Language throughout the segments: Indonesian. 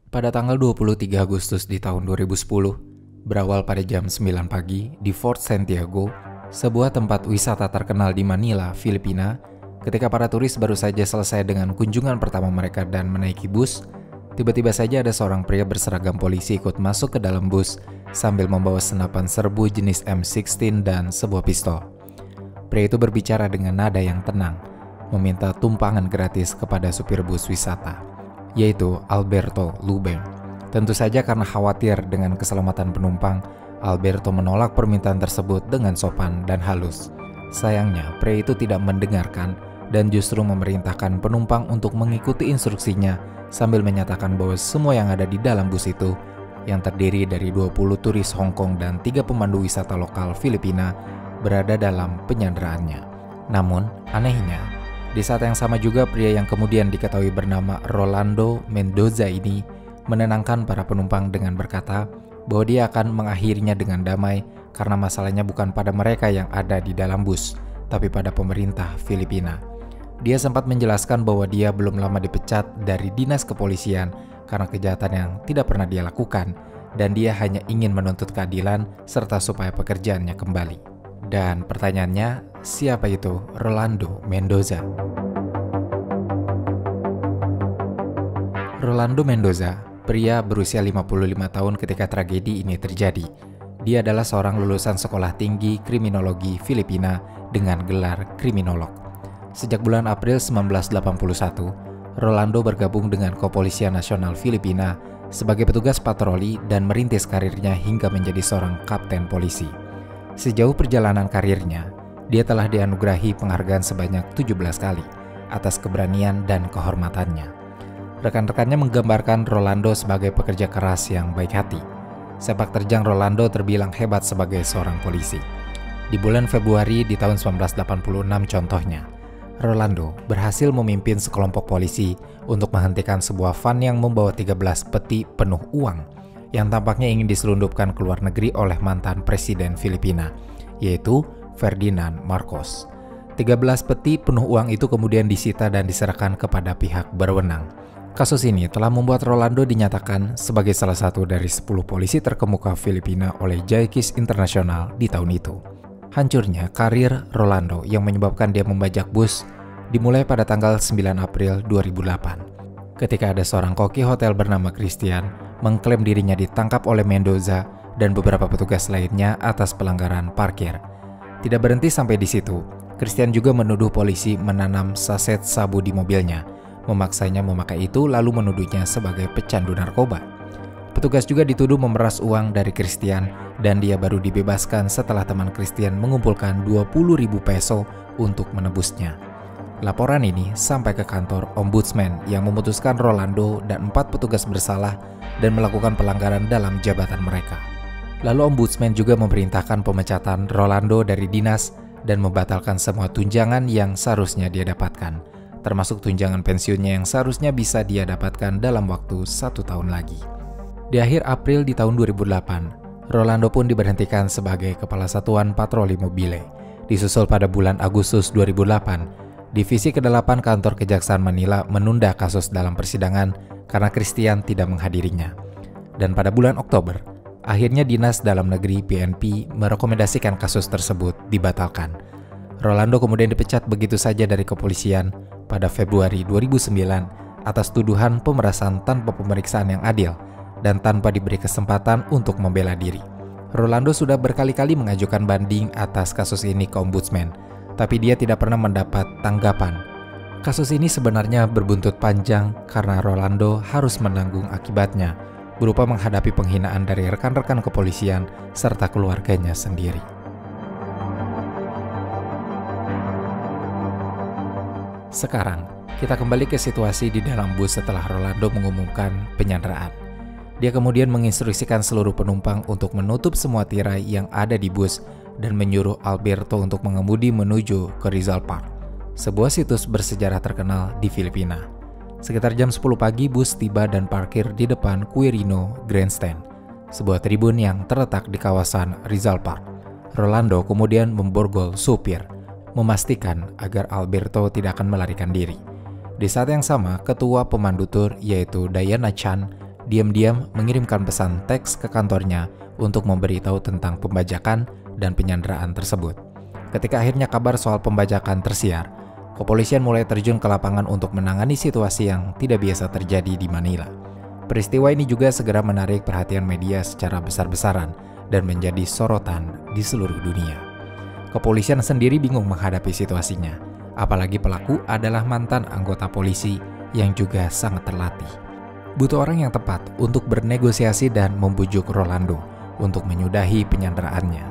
Pada tanggal 23 Agustus di tahun 2010, berawal pada jam 9 pagi di Fort Santiago, sebuah tempat wisata terkenal di Manila, Filipina, ketika para turis baru saja selesai dengan kunjungan pertama mereka dan menaiki bus, tiba-tiba saja ada seorang pria berseragam polisi ikut masuk ke dalam bus sambil membawa senapan serbu jenis M16 dan sebuah pistol. Pria itu berbicara dengan nada yang tenang, meminta tumpangan gratis kepada supir bus wisata, yaitu Alberto Lubeng. Tentu saja karena khawatir dengan keselamatan penumpang, Alberto menolak permintaan tersebut dengan sopan dan halus. Sayangnya, pria itu tidak mendengarkan dan justru memerintahkan penumpang untuk mengikuti instruksinya sambil menyatakan bahwa semua yang ada di dalam bus itu, yang terdiri dari 20 turis Hong Kong dan 3 pemandu wisata lokal Filipina, berada dalam penyanderaannya. Namun, anehnya, di saat yang sama juga pria yang kemudian diketahui bernama Rolando Mendoza ini menenangkan para penumpang dengan berkata bahwa dia akan mengakhirinya dengan damai karena masalahnya bukan pada mereka yang ada di dalam bus, tapi pada pemerintah Filipina. Dia sempat menjelaskan bahwa dia belum lama dipecat dari dinas kepolisian karena kejahatan yang tidak pernah dia lakukan, dan dia hanya ingin menuntut keadilan serta supaya pekerjaannya kembali. Dan pertanyaannya, siapa itu Rolando Mendoza? Rolando Mendoza, pria berusia 55 tahun ketika tragedi ini terjadi. Dia adalah seorang lulusan sekolah tinggi kriminologi Filipina dengan gelar kriminolog. Sejak bulan April 1981, Rolando bergabung dengan Kepolisian Nasional Filipina sebagai petugas patroli dan merintis karirnya hingga menjadi seorang kapten polisi. Sejauh perjalanan karirnya, dia telah dianugerahi penghargaan sebanyak 17 kali atas keberanian dan kehormatannya. Rekan-rekannya menggambarkan Rolando sebagai pekerja keras yang baik hati. Sepak terjang Rolando terbilang hebat sebagai seorang polisi. Di bulan Februari di tahun 1986 contohnya, Rolando berhasil memimpin sekelompok polisi untuk menghentikan sebuah van yang membawa 13 peti penuh uang yang tampaknya ingin diselundupkan ke luar negeri oleh mantan presiden Filipina, yaitu Ferdinand Marcos. 13 peti penuh uang itu kemudian disita dan diserahkan kepada pihak berwenang. Kasus ini telah membuat Rolando dinyatakan sebagai salah satu dari 10 polisi terkemuka Filipina oleh Jaikis Internasional di tahun itu. Hancurnya karir Rolando yang menyebabkan dia membajak bus dimulai pada tanggal 9 April 2008. Ketika ada seorang koki hotel bernama Christian mengklaim dirinya ditangkap oleh Mendoza dan beberapa petugas lainnya atas pelanggaran parkir. Tidak berhenti sampai di situ, Christian juga menuduh polisi menanam saset sabu di mobilnya, memaksanya memakai itu lalu menuduhnya sebagai pecandu narkoba. Petugas juga dituduh memeras uang dari Christian dan dia baru dibebaskan setelah teman Christian mengumpulkan 20.000 peso untuk menebusnya. Laporan ini sampai ke kantor Ombudsman yang memutuskan Rolando dan 4 petugas bersalah dan melakukan pelanggaran dalam jabatan mereka. Lalu Ombudsman juga memerintahkan pemecatan Rolando dari dinas dan membatalkan semua tunjangan yang seharusnya dia dapatkan, termasuk tunjangan pensiunnya yang seharusnya bisa dia dapatkan dalam waktu 1 tahun lagi. Di akhir April di tahun 2008, Rolando pun diberhentikan sebagai Kepala Satuan Patroli Mobile. Disusul pada bulan Agustus 2008, Divisi ke-8 Kantor Kejaksaan Manila menunda kasus dalam persidangan karena Christian tidak menghadirinya. Dan pada bulan Oktober, akhirnya Dinas Dalam Negeri PNP merekomendasikan kasus tersebut dibatalkan. Rolando kemudian dipecat begitu saja dari kepolisian pada Februari 2009 atas tuduhan pemerasan tanpa pemeriksaan yang adil dan tanpa diberi kesempatan untuk membela diri. Rolando sudah berkali-kali mengajukan banding atas kasus ini ke Ombudsman, tapi dia tidak pernah mendapat tanggapan. Kasus ini sebenarnya berbuntut panjang karena Rolando harus menanggung akibatnya, berupa menghadapi penghinaan dari rekan-rekan kepolisian serta keluarganya sendiri. Sekarang, kita kembali ke situasi di dalam bus setelah Rolando mengumumkan penyanderaan. Dia kemudian menginstruksikan seluruh penumpang untuk menutup semua tirai yang ada di bus dan menyuruh Alberto untuk mengemudi menuju ke Rizal Park, sebuah situs bersejarah terkenal di Filipina. Sekitar jam 10 pagi bus tiba dan parkir di depan Quirino Grandstand, sebuah tribun yang terletak di kawasan Rizal Park. Rolando kemudian memborgol supir, memastikan agar Alberto tidak akan melarikan diri. Di saat yang sama, ketua pemandu tur yaitu Diana Chan diam-diam mengirimkan pesan teks ke kantornya untuk memberitahu tentang pembajakan dan penyanderaan tersebut. Ketika akhirnya kabar soal pembajakan tersiar, kepolisian mulai terjun ke lapangan untuk menangani situasi yang tidak biasa terjadi di Manila. Peristiwa ini juga segera menarik perhatian media secara besar-besaran dan menjadi sorotan di seluruh dunia. Kepolisian sendiri bingung menghadapi situasinya, apalagi pelaku adalah mantan anggota polisi yang juga sangat terlatih. Butuh orang yang tepat untuk bernegosiasi dan membujuk Rolando untuk menyudahi penyanderaannya.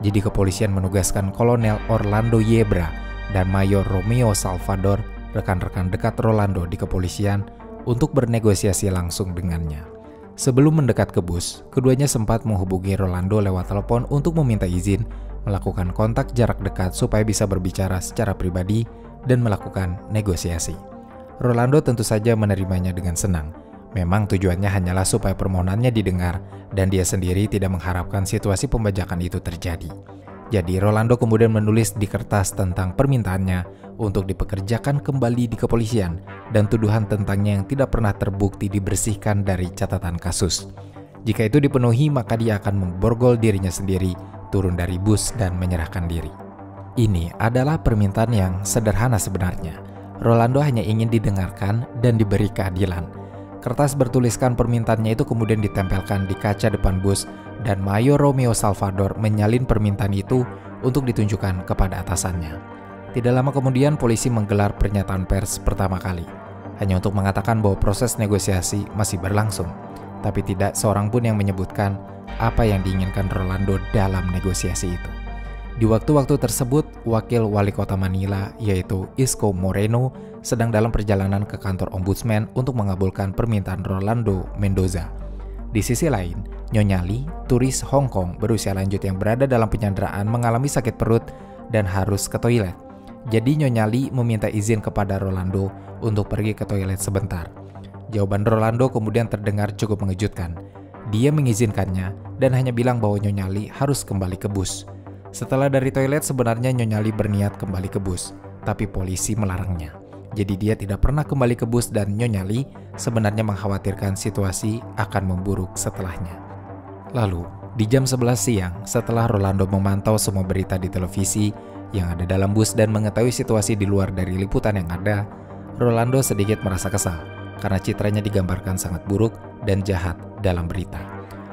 Jadi kepolisian menugaskan Kolonel Orlando Yebra dan Mayor Romeo Salvador, rekan-rekan dekat Rolando di kepolisian, untuk bernegosiasi langsung dengannya. Sebelum mendekat ke bus, keduanya sempat menghubungi Rolando lewat telepon untuk meminta izin melakukan kontak jarak dekat supaya bisa berbicara secara pribadi dan melakukan negosiasi. Rolando tentu saja menerimanya dengan senang. Memang tujuannya hanyalah supaya permohonannya didengar dan dia sendiri tidak mengharapkan situasi pembajakan itu terjadi. Jadi Rolando kemudian menulis di kertas tentang permintaannya untuk dipekerjakan kembali di kepolisian dan tuduhan tentangnya yang tidak pernah terbukti dibersihkan dari catatan kasus. Jika itu dipenuhi, maka dia akan memborgol dirinya sendiri, turun dari bus dan menyerahkan diri. Ini adalah permintaan yang sederhana sebenarnya. Rolando hanya ingin didengarkan dan diberi keadilan. Kertas bertuliskan permintaannya itu kemudian ditempelkan di kaca depan bus dan Mayor Romeo Salvador menyalin permintaan itu untuk ditunjukkan kepada atasannya. Tidak lama kemudian polisi menggelar pernyataan pers pertama kali, hanya untuk mengatakan bahwa proses negosiasi masih berlangsung, tapi tidak seorang pun yang menyebutkan apa yang diinginkan Rolando dalam negosiasi itu. Di waktu-waktu tersebut, wakil wali kota Manila yaitu Isko Moreno sedang dalam perjalanan ke kantor ombudsman untuk mengabulkan permintaan Rolando Mendoza. Di sisi lain, Nyonya Lee, turis Hong Kong berusia lanjut yang berada dalam penyanderaan, mengalami sakit perut dan harus ke toilet. Jadi Nyonya Lee meminta izin kepada Rolando untuk pergi ke toilet sebentar. Jawaban Rolando kemudian terdengar cukup mengejutkan. Dia mengizinkannya dan hanya bilang bahwa Nyonya Lee harus kembali ke bus. Setelah dari toilet, sebenarnya Nyonya Lee berniat kembali ke bus, tapi polisi melarangnya. Jadi dia tidak pernah kembali ke bus dan Nyonya Lee sebenarnya mengkhawatirkan situasi akan memburuk setelahnya. Lalu, di jam 11 siang, setelah Rolando memantau semua berita di televisi yang ada dalam bus dan mengetahui situasi di luar dari liputan yang ada, Rolando sedikit merasa kesal karena citranya digambarkan sangat buruk dan jahat dalam berita.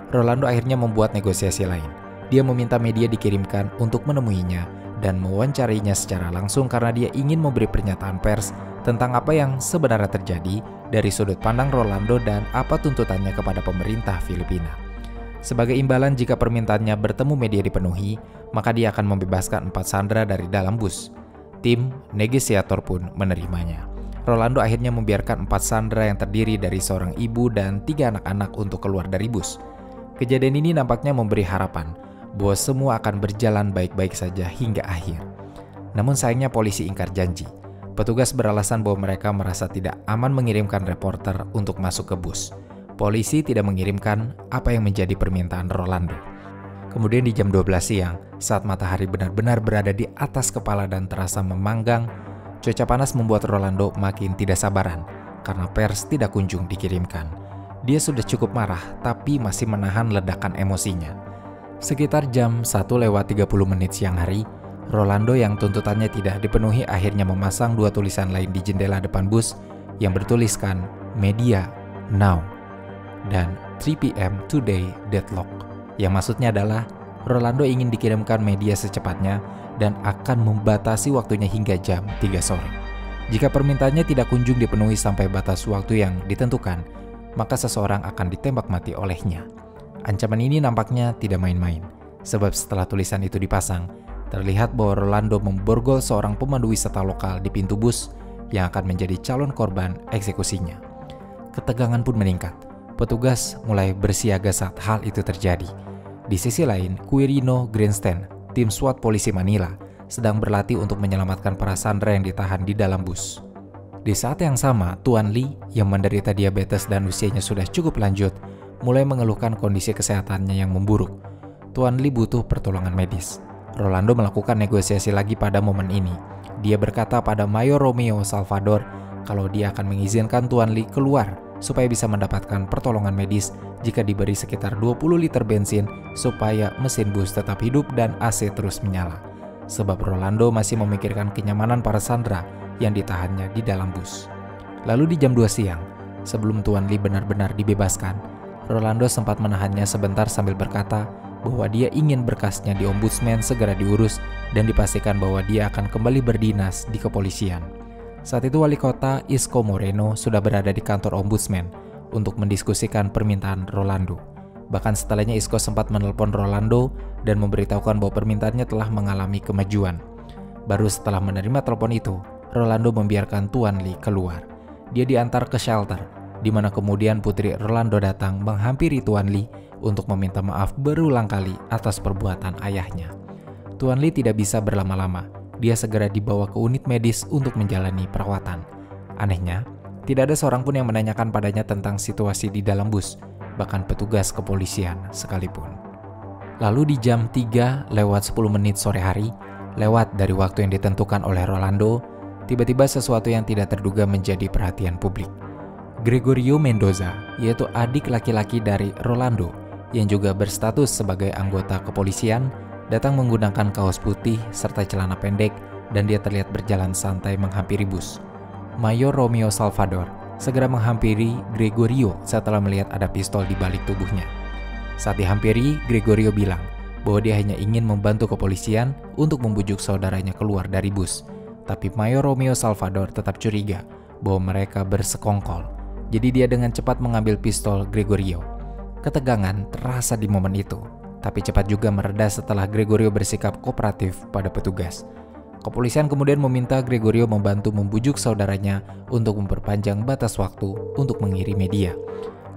Rolando akhirnya membuat negosiasi lain. Dia meminta media dikirimkan untuk menemuinya dan mewawancarinya secara langsung karena dia ingin memberi pernyataan pers tentang apa yang sebenarnya terjadi dari sudut pandang Rolando dan apa tuntutannya kepada pemerintah Filipina. Sebagai imbalan jika permintaannya bertemu media dipenuhi, maka dia akan membebaskan 4 sandera dari dalam bus. Tim negosiator pun menerimanya. Rolando akhirnya membiarkan 4 sandera yang terdiri dari seorang ibu dan 3 anak-anak untuk keluar dari bus. Kejadian ini nampaknya memberi harapan bahwa semua akan berjalan baik-baik saja hingga akhir. Namun sayangnya polisi ingkar janji. Petugas beralasan bahwa mereka merasa tidak aman mengirimkan reporter untuk masuk ke bus. Polisi tidak mengirimkan apa yang menjadi permintaan Rolando. Kemudian di jam 12 siang, saat matahari benar-benar berada di atas kepala dan terasa memanggang, cuaca panas membuat Rolando makin tidak sabaran karena pers tidak kunjung dikirimkan. Dia sudah cukup marah tapi masih menahan ledakan emosinya. Sekitar jam 1:30 siang hari, Rolando yang tuntutannya tidak dipenuhi akhirnya memasang 2 tulisan lain di jendela depan bus yang bertuliskan Media Now dan 3 PM Today Deadlock, yang maksudnya adalah Rolando ingin dikirimkan media secepatnya dan akan membatasi waktunya hingga jam 3 sore. Jika permintaannya tidak kunjung dipenuhi sampai batas waktu yang ditentukan, maka seseorang akan ditembak mati olehnya. Ancaman ini nampaknya tidak main-main, sebab setelah tulisan itu dipasang, terlihat bahwa Rolando memborgol seorang pemandu wisata lokal di pintu bus yang akan menjadi calon korban eksekusinya. Ketegangan pun meningkat. Petugas mulai bersiaga saat hal itu terjadi. Di sisi lain, Quirino Greenstein, tim SWAT polisi Manila, sedang berlatih untuk menyelamatkan para sandera yang ditahan di dalam bus. Di saat yang sama, Tuan Lee yang menderita diabetes dan usianya sudah cukup lanjut, mulai mengeluhkan kondisi kesehatannya yang memburuk. Tuan Lee butuh pertolongan medis. Rolando melakukan negosiasi lagi pada momen ini. Dia berkata pada Mayor Romeo Salvador kalau dia akan mengizinkan Tuan Lee keluar supaya bisa mendapatkan pertolongan medis jika diberi sekitar 20 liter bensin supaya mesin bus tetap hidup dan AC terus menyala. Sebab Rolando masih memikirkan kenyamanan para sandera yang ditahannya di dalam bus. Lalu di jam 2 siang, sebelum Tuan Lee benar-benar dibebaskan, Rolando sempat menahannya sebentar sambil berkata bahwa dia ingin berkasnya di ombudsman segera diurus dan dipastikan bahwa dia akan kembali berdinas di kepolisian. Saat itu wali kota Isco Moreno sudah berada di kantor ombudsman untuk mendiskusikan permintaan Rolando. Bahkan setelahnya Isco sempat menelpon Rolando dan memberitahukan bahwa permintaannya telah mengalami kemajuan. Baru setelah menerima telepon itu, Rolando membiarkan Tuan Lee keluar. Dia diantar ke shelter, di mana kemudian putri Rolando datang menghampiri Tuan Lee untuk meminta maaf berulang kali atas perbuatan ayahnya. Tuan Lee tidak bisa berlama-lama. Dia segera dibawa ke unit medis untuk menjalani perawatan. Anehnya, tidak ada seorang pun yang menanyakan padanya tentang situasi di dalam bus, bahkan petugas kepolisian sekalipun. Lalu di jam 3:10 sore hari, lewat dari waktu yang ditentukan oleh Rolando, tiba-tiba sesuatu yang tidak terduga menjadi perhatian publik. Gregorio Mendoza, yaitu adik laki-laki dari Rolando, yang juga berstatus sebagai anggota kepolisian, datang menggunakan kaos putih serta celana pendek dan dia terlihat berjalan santai menghampiri bus. Mayor Romeo Salvador segera menghampiri Gregorio setelah melihat ada pistol di balik tubuhnya. Saat dihampiri, Gregorio bilang bahwa dia hanya ingin membantu kepolisian untuk membujuk saudaranya keluar dari bus. Tapi Mayor Romeo Salvador tetap curiga bahwa mereka bersekongkol. Jadi dia dengan cepat mengambil pistol Gregorio. Ketegangan terasa di momen itu, tapi cepat juga mereda setelah Gregorio bersikap kooperatif pada petugas. Kepolisian kemudian meminta Gregorio membantu membujuk saudaranya untuk memperpanjang batas waktu untuk mengirim media.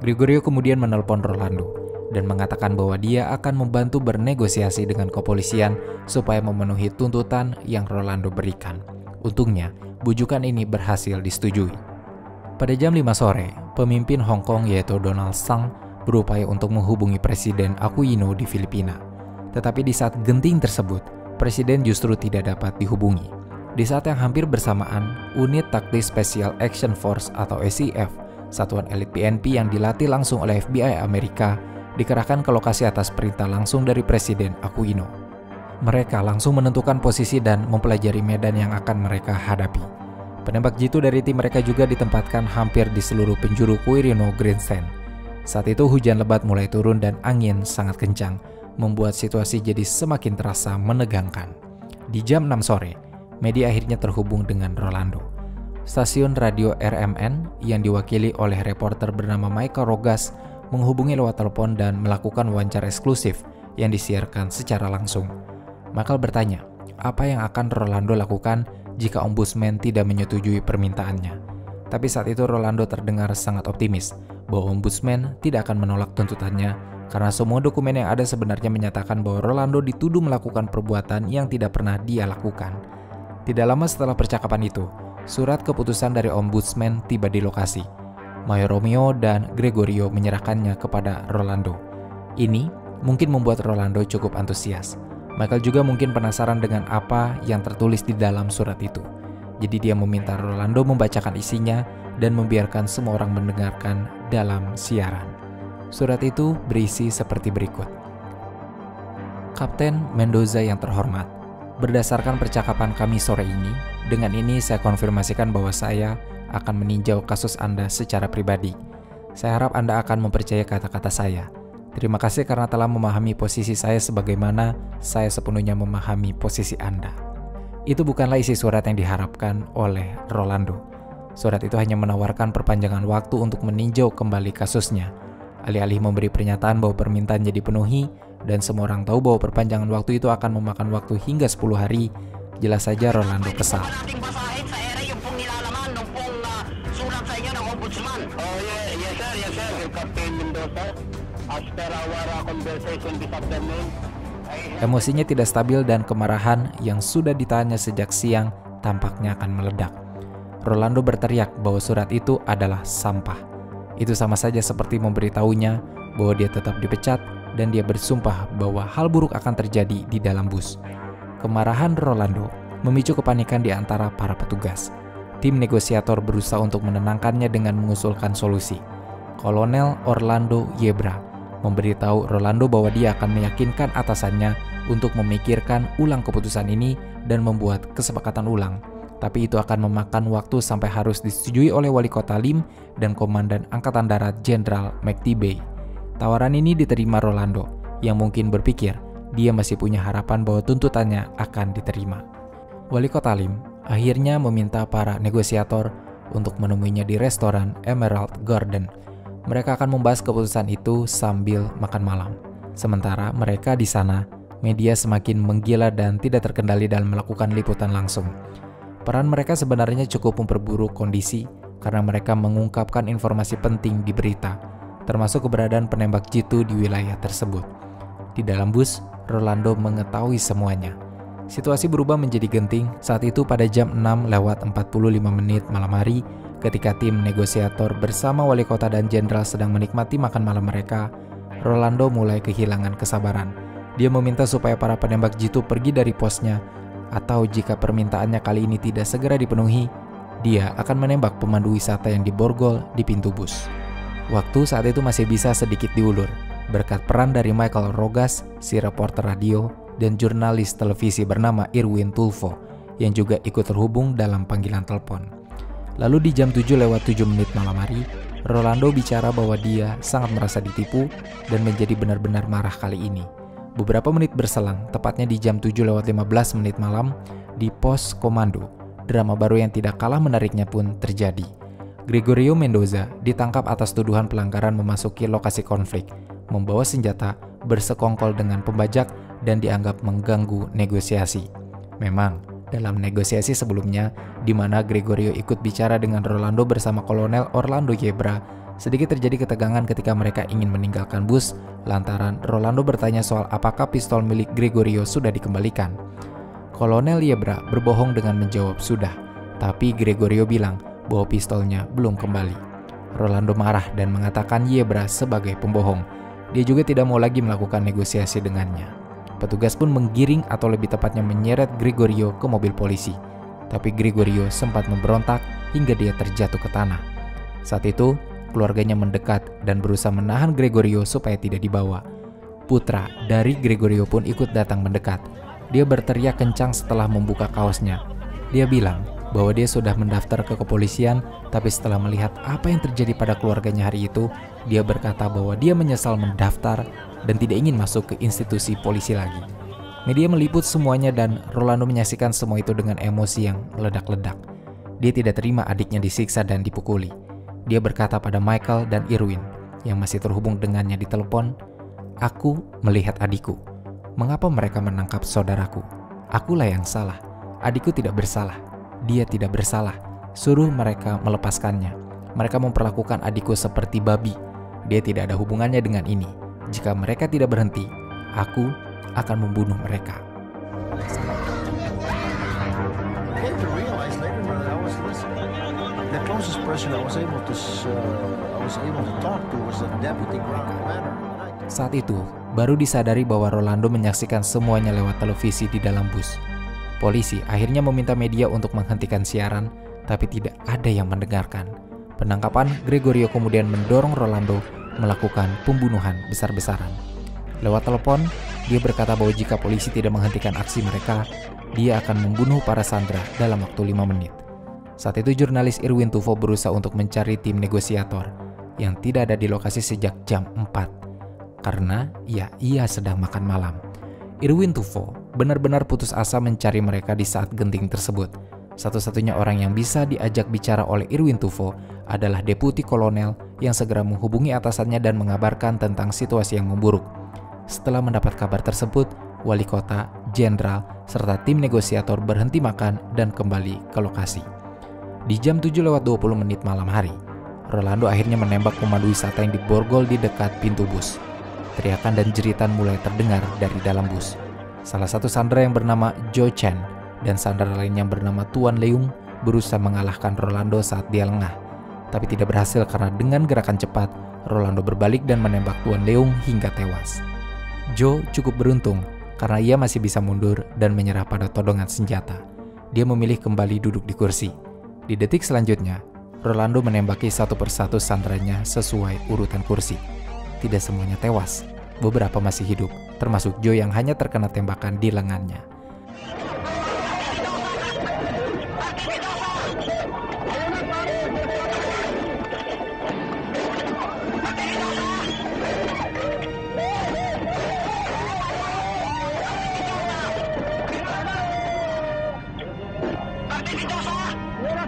Gregorio kemudian menelpon Rolando dan mengatakan bahwa dia akan membantu bernegosiasi dengan kepolisian supaya memenuhi tuntutan yang Rolando berikan. Untungnya, bujukan ini berhasil disetujui. Pada jam 5 sore, pemimpin Hong Kong yaitu Donald Tsang berupaya untuk menghubungi Presiden Aquino di Filipina. Tetapi di saat genting tersebut, Presiden justru tidak dapat dihubungi. Di saat yang hampir bersamaan, unit taktis Special Action Force atau SEF, satuan elit PNP yang dilatih langsung oleh FBI Amerika, dikerahkan ke lokasi atas perintah langsung dari Presiden Aquino. Mereka langsung menentukan posisi dan mempelajari medan yang akan mereka hadapi. Penembak jitu dari tim mereka juga ditempatkan hampir di seluruh penjuru Quirino Grandstand. Saat itu hujan lebat mulai turun dan angin sangat kencang, membuat situasi jadi semakin terasa menegangkan. Di jam 6 sore, media akhirnya terhubung dengan Rolando. Stasiun radio RMN yang diwakili oleh reporter bernama Michael Rogas menghubungi lewat telepon dan melakukan wawancara eksklusif yang disiarkan secara langsung. Michael bertanya, apa yang akan Rolando lakukan jika ombudsman tidak menyetujui permintaannya. Tapi saat itu Rolando terdengar sangat optimis bahwa ombudsman tidak akan menolak tuntutannya karena semua dokumen yang ada sebenarnya menyatakan bahwa Rolando dituduh melakukan perbuatan yang tidak pernah dia lakukan. Tidak lama setelah percakapan itu, surat keputusan dari ombudsman tiba di lokasi. Mayor Romeo dan Gregorio menyerahkannya kepada Rolando. Ini mungkin membuat Rolando cukup antusias. Michael juga mungkin penasaran dengan apa yang tertulis di dalam surat itu. Jadi dia meminta Rolando membacakan isinya dan membiarkan semua orang mendengarkan dalam siaran. Surat itu berisi seperti berikut. Kapten Mendoza yang terhormat, berdasarkan percakapan kami sore ini, dengan ini saya konfirmasikan bahwa saya akan meninjau kasus Anda secara pribadi. Saya harap Anda akan mempercayai kata-kata saya. Terima kasih karena telah memahami posisi saya sebagaimana saya sepenuhnya memahami posisi Anda. Itu bukanlah isi surat yang diharapkan oleh Rolando. Surat itu hanya menawarkan perpanjangan waktu untuk meninjau kembali kasusnya. Alih-alih memberi pernyataan bahwa permintaannya dipenuhi dan semua orang tahu bahwa perpanjangan waktu itu akan memakan waktu hingga 10 hari, jelas saja Rolando kesal. Emosinya tidak stabil dan kemarahan yang sudah ditahannya sejak siang tampaknya akan meledak. Rolando berteriak bahwa surat itu adalah sampah. Itu sama saja seperti memberitahunya bahwa dia tetap dipecat dan dia bersumpah bahwa hal buruk akan terjadi di dalam bus. Kemarahan Rolando memicu kepanikan di antara para petugas. tim negosiator berusaha untuk menenangkannya dengan mengusulkan solusi. Kolonel Orlando Yebra memberitahu Rolando bahwa dia akan meyakinkan atasannya untuk memikirkan ulang keputusan ini dan membuat kesepakatan ulang. Tapi itu akan memakan waktu sampai harus disetujui oleh wali kota Lim dan Komandan Angkatan Darat Jenderal McTeague. Tawaran ini diterima Rolando, yang mungkin berpikir dia masih punya harapan bahwa tuntutannya akan diterima. Wali kota Lim akhirnya meminta para negosiator untuk menemuinya di restoran Emerald Garden. Mereka akan membahas keputusan itu sambil makan malam. Sementara mereka di sana, media semakin menggila dan tidak terkendali dalam melakukan liputan langsung. Peran mereka sebenarnya cukup memperburuk kondisi karena mereka mengungkapkan informasi penting di berita, termasuk keberadaan penembak jitu di wilayah tersebut. Di dalam bus, Rolando mengetahui semuanya. Situasi berubah menjadi genting saat itu pada jam 6:45 malam hari, ketika tim negosiator bersama wali kota dan jenderal sedang menikmati makan malam mereka. Rolando mulai kehilangan kesabaran. Dia meminta supaya para penembak jitu pergi dari posnya, atau jika permintaannya kali ini tidak segera dipenuhi, dia akan menembak pemandu wisata yang diborgol di pintu bus. Waktu saat itu masih bisa sedikit diulur, berkat peran dari Michael Rogas, si reporter radio, dan jurnalis televisi bernama Irwin Tulfo, yang juga ikut terhubung dalam panggilan telepon. Lalu di jam 7:07 malam hari, Rolando bicara bahwa dia sangat merasa ditipu dan menjadi benar-benar marah kali ini. Beberapa menit berselang, tepatnya di jam 7:15 malam, di pos komando, drama baru yang tidak kalah menariknya pun terjadi. Gregorio Mendoza ditangkap atas tuduhan pelanggaran memasuki lokasi konflik, membawa senjata, bersekongkol dengan pembajak, dan dianggap mengganggu negosiasi. Memang, dalam negosiasi sebelumnya, di mana Gregorio ikut bicara dengan Rolando bersama Kolonel Orlando Yebra, sedikit terjadi ketegangan ketika mereka ingin meninggalkan bus, lantaran Rolando bertanya soal apakah pistol milik Gregorio sudah dikembalikan. Kolonel Yebra berbohong dengan menjawab sudah, tapi Gregorio bilang bahwa pistolnya belum kembali. Rolando marah dan mengatakan Yebra sebagai pembohong. Dia juga tidak mau lagi melakukan negosiasi dengannya. Petugas pun menggiring atau lebih tepatnya menyeret Gregorio ke mobil polisi. Tapi Gregorio sempat memberontak hingga dia terjatuh ke tanah. Saat itu, keluarganya mendekat dan berusaha menahan Gregorio supaya tidak dibawa. Putra dari Gregorio pun ikut datang mendekat. Dia berteriak kencang setelah membuka kaosnya. Dia bilang bahwa dia sudah mendaftar ke kepolisian, tapi setelah melihat apa yang terjadi pada keluarganya hari itu, dia berkata bahwa dia menyesal mendaftar dan tidak ingin masuk ke institusi polisi lagi. Media meliput semuanya dan Rolando menyaksikan semua itu dengan emosi yang meledak-ledak. Dia tidak terima adiknya disiksa dan dipukuli. Dia berkata pada Michael dan Irwin yang masih terhubung dengannya di telepon, "Aku melihat adikku. Mengapa mereka menangkap saudaraku? Akulah yang salah. Adikku tidak bersalah. Dia tidak bersalah. Suruh mereka melepaskannya. Mereka memperlakukan adikku seperti babi. Dia tidak ada hubungannya dengan ini. Jika mereka tidak berhenti, aku akan membunuh mereka." Saat itu, baru disadari bahwa Rolando menyaksikan semuanya lewat televisi di dalam bus. Polisi akhirnya meminta media untuk menghentikan siaran, tapi tidak ada yang mendengarkan. Penangkapan Gregorio kemudian mendorong Rolando melakukan pembunuhan besar-besaran. Lewat telepon, dia berkata bahwa jika polisi tidak menghentikan aksi mereka, dia akan membunuh para sandera dalam waktu 5 menit. Saat itu jurnalis Irwin Tulfo berusaha untuk mencari tim negosiator yang tidak ada di lokasi sejak jam 4 karena ia sedang makan malam. Irwin Tulfo benar-benar putus asa mencari mereka di saat genting tersebut. Satu-satunya orang yang bisa diajak bicara oleh Irwin Tulfo adalah Deputi Kolonel yang segera menghubungi atasannya dan mengabarkan tentang situasi yang memburuk. Setelah mendapat kabar tersebut, wali kota, jenderal, serta tim negosiator berhenti makan dan kembali ke lokasi. Di jam 7:20 malam hari, Rolando akhirnya menembak pemandu wisata yang diborgol di dekat pintu bus. Teriakan dan jeritan mulai terdengar dari dalam bus. Salah satu sandera yang bernama Joe Chen dan sandera lain yang bernama Tuan Leung berusaha mengalahkan Rolando saat dia lengah, tapi tidak berhasil karena dengan gerakan cepat, Rolando berbalik dan menembak Tuan Leung hingga tewas. Joe cukup beruntung karena ia masih bisa mundur dan menyerah pada todongan senjata. Dia memilih kembali duduk di kursi. Di detik selanjutnya, Rolando menembaki satu persatu sandranya sesuai urutan kursi. Tidak semuanya tewas, beberapa masih hidup, termasuk Joe yang hanya terkena tembakan di lengannya.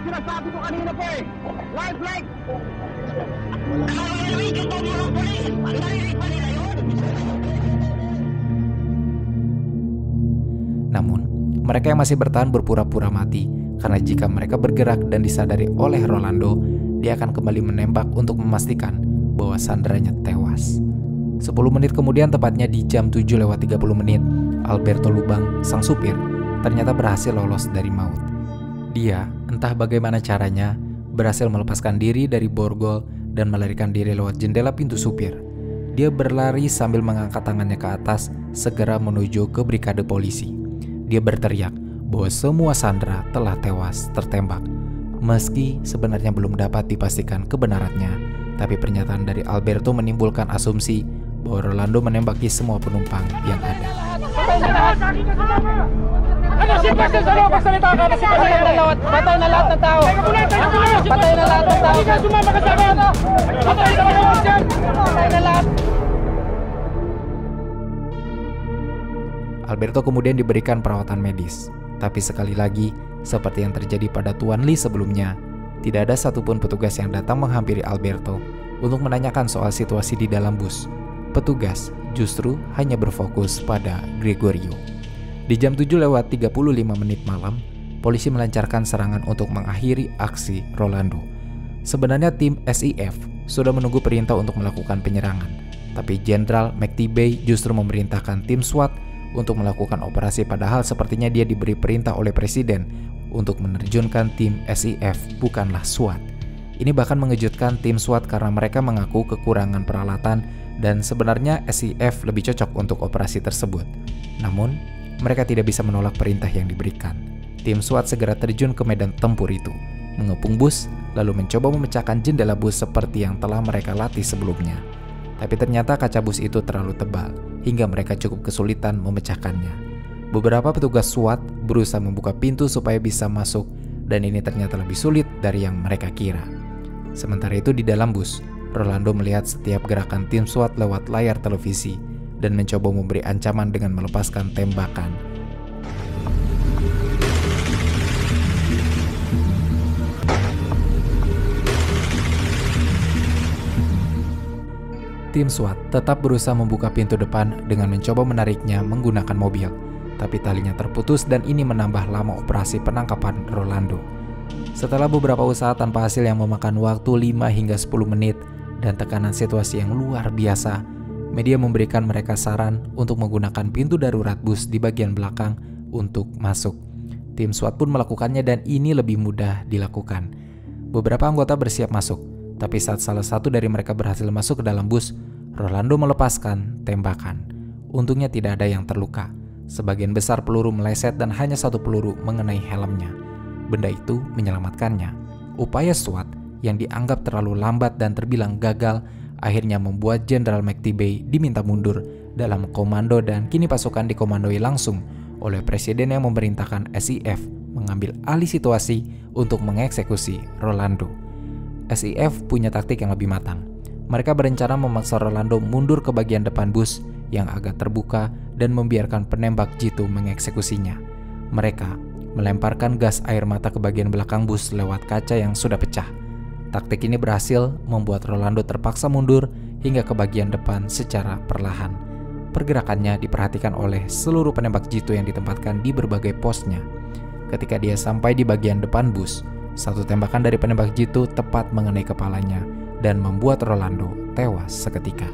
Sinasabi ko kanina po eh. Live flag! Namun, mereka yang masih bertahan berpura-pura mati karena jika mereka bergerak dan disadari oleh Rolando, dia akan kembali menembak untuk memastikan bahwa sandranya tewas. 10 menit kemudian, tepatnya di jam 7:30, Alberto Lubang, sang supir, ternyata berhasil lolos dari maut. Dia, entah bagaimana caranya, berhasil melepaskan diri dari borgol dan melarikan diri lewat jendela pintu supir. Dia berlari sambil mengangkat tangannya ke atas, segera menuju ke brigade polisi. Dia berteriak bahwa semua sandera telah tewas tertembak. Meski sebenarnya belum dapat dipastikan kebenarannya, tapi pernyataan dari Alberto menimbulkan asumsi bahwa Rolando menembaki semua penumpang yang ada. Ano si Pastor sa loob, magsalita ka na si Pastor. Patay na lahat ng tao. Patay na lahat ng tao. Hindi ka sumama ka sa akin. Patay na lahat dyan. Patay na lahat. Alberto kemudian diberikan perawatan medis. Tapi sekali lagi, seperti yang terjadi pada Tuan Lee sebelumnya, tidak ada satupun petugas yang datang menghampiri Alberto untuk menanyakan soal situasi di dalam bus. Petugas justru hanya berfokus pada Gregorio. Di jam 7:35 malam, polisi melancarkan serangan untuk mengakhiri aksi Rolando. Sebenarnya tim SIF sudah menunggu perintah untuk melakukan penyerangan, tapi Jenderal McTibay justru memerintahkan tim SWAT untuk melakukan operasi, padahal sepertinya dia diberi perintah oleh Presiden untuk menerjunkan tim SIF, bukanlah SWAT. Ini bahkan mengejutkan tim SWAT karena mereka mengaku kekurangan peralatan dan sebenarnya SIF lebih cocok untuk operasi tersebut. Namun, mereka tidak bisa menolak perintah yang diberikan. Tim SWAT segera terjun ke medan tempur itu, mengepung bus, lalu mencoba memecahkan jendela bus seperti yang telah mereka latih sebelumnya. Tapi ternyata kaca bus itu terlalu tebal, hingga mereka cukup kesulitan memecahkannya. Beberapa petugas SWAT berusaha membuka pintu supaya bisa masuk, dan ini ternyata lebih sulit dari yang mereka kira. Sementara itu di dalam bus, Rolando melihat setiap gerakan tim SWAT lewat layar televisi, dan mencoba memberi ancaman dengan melepaskan tembakan. Tim SWAT tetap berusaha membuka pintu depan dengan mencoba menariknya menggunakan mobil, tapi talinya terputus dan ini menambah lama operasi penangkapan Rolando. Setelah beberapa usaha tanpa hasil yang memakan waktu 5 hingga 10 menit dan tekanan situasi yang luar biasa, media memberikan mereka saran untuk menggunakan pintu darurat bus di bagian belakang untuk masuk. Tim SWAT pun melakukannya dan ini lebih mudah dilakukan. Beberapa anggota bersiap masuk, tapi saat salah satu dari mereka berhasil masuk ke dalam bus, Rolando melepaskan tembakan. Untungnya tidak ada yang terluka. Sebagian besar peluru meleset dan hanya satu peluru mengenai helmnya. Benda itu menyelamatkannya. Upaya SWAT yang dianggap terlalu lambat dan terbilang gagal akhirnya membuat Jenderal McTibay diminta mundur dalam komando dan kini pasukan dikomandoi langsung oleh Presiden yang memerintahkan SIF mengambil alih situasi untuk mengeksekusi Rolando. SIF punya taktik yang lebih matang. Mereka berencana memaksa Rolando mundur ke bagian depan bus yang agak terbuka dan membiarkan penembak jitu mengeksekusinya. Mereka melemparkan gas air mata ke bagian belakang bus lewat kaca yang sudah pecah. Taktik ini berhasil membuat Rolando terpaksa mundur hingga ke bagian depan secara perlahan. Pergerakannya diperhatikan oleh seluruh penembak jitu yang ditempatkan di berbagai posnya. Ketika dia sampai di bagian depan bus, satu tembakan dari penembak jitu tepat mengenai kepalanya dan membuat Rolando tewas seketika.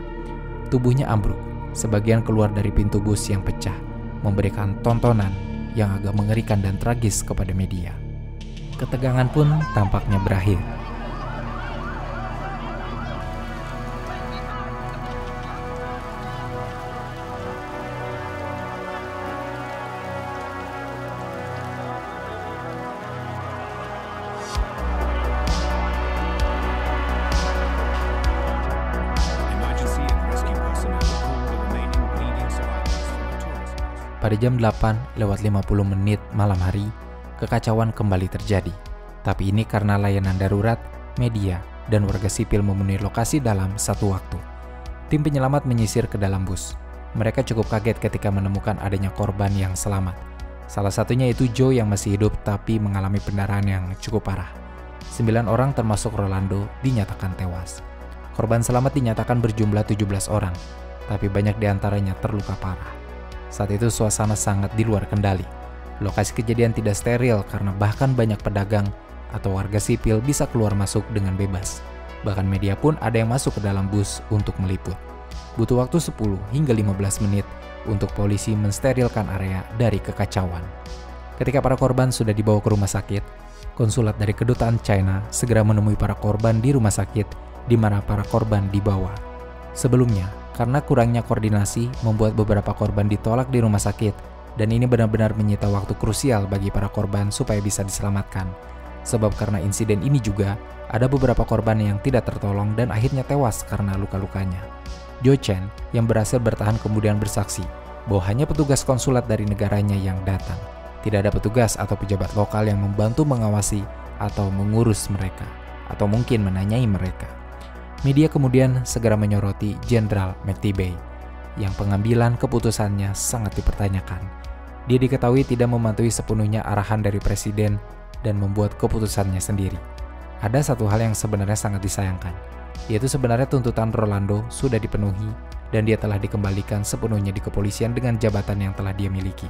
Tubuhnya ambruk, sebagian keluar dari pintu bus yang pecah, memberikan tontonan yang agak mengerikan dan tragis kepada media. Ketegangan pun tampaknya berakhir. Pada jam 8:50 malam hari, kekacauan kembali terjadi. Tapi ini karena layanan darurat, media, dan warga sipil memenuhi lokasi dalam satu waktu. Tim penyelamat menyisir ke dalam bus. Mereka cukup kaget ketika menemukan adanya korban yang selamat. Salah satunya itu Joe yang masih hidup tapi mengalami pendarahan yang cukup parah. 9 orang termasuk Rolando dinyatakan tewas. Korban selamat dinyatakan berjumlah 17 orang, tapi banyak diantaranya terluka parah. Saat itu suasana sangat di luar kendali. Lokasi kejadian tidak steril karena bahkan banyak pedagang atau warga sipil bisa keluar masuk dengan bebas. Bahkan media pun ada yang masuk ke dalam bus untuk meliput. Butuh waktu 10 hingga 15 menit untuk polisi mensterilkan area dari kekacauan. Ketika para korban sudah dibawa ke rumah sakit, konsulat dari kedutaan China segera menemui para korban di rumah sakit di mana para korban dibawa. Sebelumnya, karena kurangnya koordinasi membuat beberapa korban ditolak di rumah sakit dan ini benar-benar menyita waktu krusial bagi para korban supaya bisa diselamatkan. Sebab karena insiden ini juga, ada beberapa korban yang tidak tertolong dan akhirnya tewas karena luka-lukanya. Joe Chen yang berhasil bertahan kemudian bersaksi bahwa hanya petugas konsulat dari negaranya yang datang. Tidak ada petugas atau pejabat lokal yang membantu mengawasi atau mengurus mereka, atau mungkin menanyai mereka. Media kemudian segera menyoroti Jenderal McTeague, yang pengambilan keputusannya sangat dipertanyakan. Dia diketahui tidak mematuhi sepenuhnya arahan dari presiden dan membuat keputusannya sendiri. Ada satu hal yang sebenarnya sangat disayangkan, yaitu sebenarnya tuntutan Rolando sudah dipenuhi dan dia telah dikembalikan sepenuhnya di kepolisian dengan jabatan yang telah dia miliki.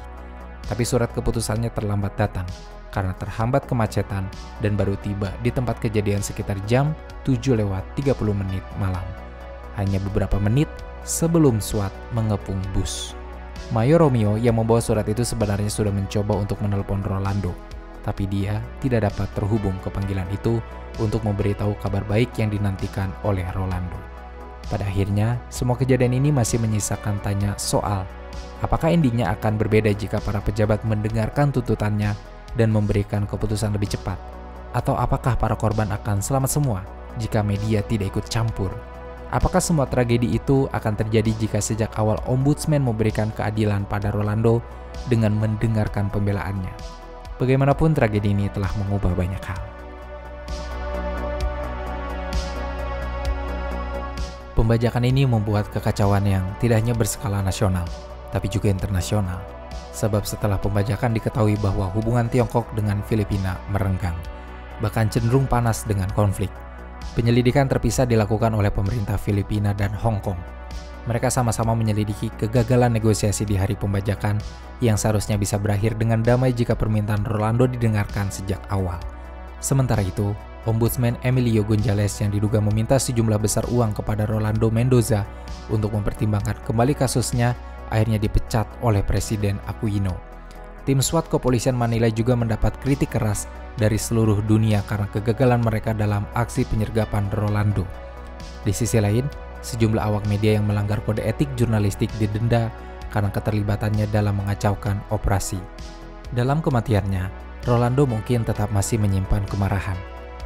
Tapi surat keputusannya terlambat datang karena terhambat kemacetan dan baru tiba di tempat kejadian sekitar jam 7:30 malam. Hanya beberapa menit sebelum SWAT mengepung bus. Mayor Romeo yang membawa surat itu sebenarnya sudah mencoba untuk menelpon Rolando, tapi dia tidak dapat terhubung ke panggilan itu untuk memberitahu kabar baik yang dinantikan oleh Rolando. Pada akhirnya, semua kejadian ini masih menyisakan tanya soal apakah endingnya akan berbeda jika para pejabat mendengarkan tuntutannya dan memberikan keputusan lebih cepat, atau apakah para korban akan selamat semua jika media tidak ikut campur. Apakah semua tragedi itu akan terjadi jika sejak awal Ombudsman memberikan keadilan pada Rolando dengan mendengarkan pembelaannya. Bagaimanapun tragedi ini telah mengubah banyak hal. Pembajakan ini membuat kekacauan yang tidak hanya berskala nasional, tapi juga internasional. Sebab setelah pembajakan diketahui bahwa hubungan Tiongkok dengan Filipina merenggang, bahkan cenderung panas dengan konflik. Penyelidikan terpisah dilakukan oleh pemerintah Filipina dan Hong Kong. Mereka sama-sama menyelidiki kegagalan negosiasi di hari pembajakan yang seharusnya bisa berakhir dengan damai jika permintaan Rolando didengarkan sejak awal. Sementara itu, Ombudsman Emilio Gonzalez yang diduga meminta sejumlah besar uang kepada Rolando Mendoza untuk mempertimbangkan kembali kasusnya akhirnya dipecat oleh Presiden Aquino. Tim SWAT kepolisian Manila juga mendapat kritik keras dari seluruh dunia karena kegagalan mereka dalam aksi penyergapan Rolando. Di sisi lain, sejumlah awak media yang melanggar kode etik jurnalistik didenda karena keterlibatannya dalam mengacaukan operasi. Dalam kematiannya, Rolando mungkin tetap masih menyimpan kemarahan,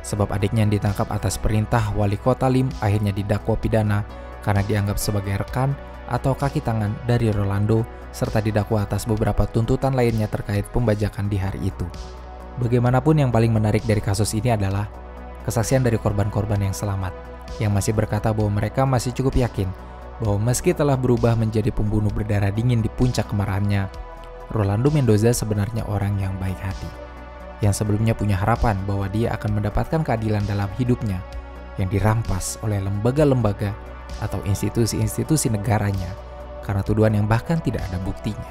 sebab adiknya yang ditangkap atas perintah wali kota Lim akhirnya didakwa pidana karena dianggap sebagai rekan atau kaki tangan dari Rolando, serta didakwa atas beberapa tuntutan lainnya terkait pembajakan di hari itu. Bagaimanapun yang paling menarik dari kasus ini adalah kesaksian dari korban-korban yang selamat, yang masih berkata bahwa mereka masih cukup yakin bahwa meski telah berubah menjadi pembunuh berdarah dingin di puncak kemarahannya, Rolando Mendoza sebenarnya orang yang baik hati, yang sebelumnya punya harapan bahwa dia akan mendapatkan keadilan dalam hidupnya yang dirampas oleh lembaga-lembaga atau institusi-institusi negaranya karena tuduhan yang bahkan tidak ada buktinya.